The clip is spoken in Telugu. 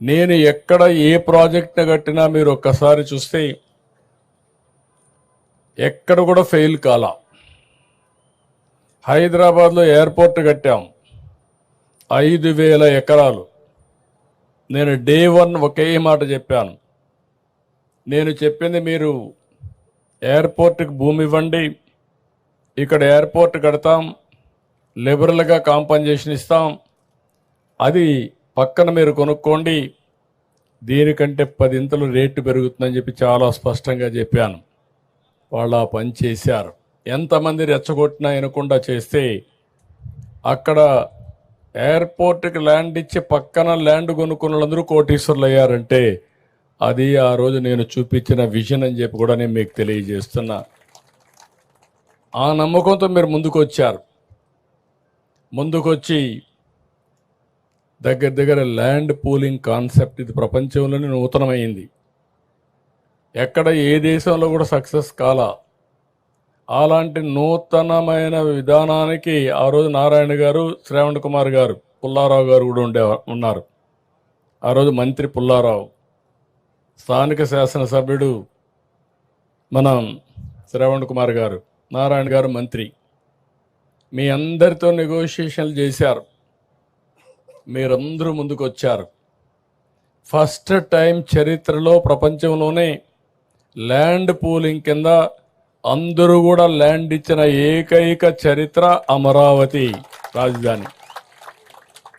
నేను ఎక్కడ ఏ ప్రాజెక్ట్ కట్టినా మీరు ఒక్కసారి చూస్తే ఎక్కడ కూడా ఫెయిల్ కాలా. హైదరాబాద్లో ఎయిర్పోర్ట్ కట్టాం, 5,000 ఎకరాలు. నేను డే 1 ఒకే మాట చెప్పాను, నేను చెప్పింది మీరు ఎయిర్పోర్ట్కి భూమి ఇవ్వండి, ఇక్కడ ఎయిర్పోర్ట్ కడతాం, లిబరల్గా కాంపన్సేషన్ ఇస్తాం, అది పక్కన మీరు కొనుక్కోండి, దీనికంటే 10 ఇంతలు రేటు పెరుగుతుందని చెప్పి చాలా స్పష్టంగా చెప్పాను. వాళ్ళు ఆ పని చేశారు. ఎంతమంది రెచ్చగొట్టినా వినకుండా చేస్తే అక్కడ ఎయిర్పోర్ట్కి ల్యాండ్ ఇచ్చి పక్కన ల్యాండ్ కొనుక్కున్న వాళ్ళందరూ కోటీశ్వర్లు అయ్యారంటే అది ఆ రోజు నేను చూపించిన విజన్ అని చెప్పి కూడా నేను మీకు తెలియజేస్తున్నా. ఆ నమ్మకంతో మీరు ముందుకొచ్చారు. ముందుకొచ్చి దగ్గర ల్యాండ్ పూలింగ్ కాన్సెప్ట్ ఇది ప్రపంచంలోనే నూతనమైంది. ఎక్కడ ఏ దేశంలో కూడా సక్సెస్ కాలా. అలాంటి నూతనమైన విధానానికి ఆ రోజు నారాయణ గారు, శ్రావణ్ కుమార్ గారు, పుల్లారావు గారు కూడా ఉన్నారు. ఆ రోజు మంత్రి పుల్లారావు, స్థానిక శాసనసభ్యుడు మనం శ్రావణ్ కుమార్ గారు, నారాయణ గారు మంత్రి. మీ అందరితో నెగోషియేషన్లు చేశారు, మీరందరూ ముందుకు వచ్చారు. ఫస్ట్ టైం చరిత్రలో ప్రపంచంలోనే ల్యాండ్ పూలింగ్ కింద అందరూ కూడా ల్యాండ్ ఇచ్చిన ఏకైక చరిత్ర అమరావతి రాజధాని.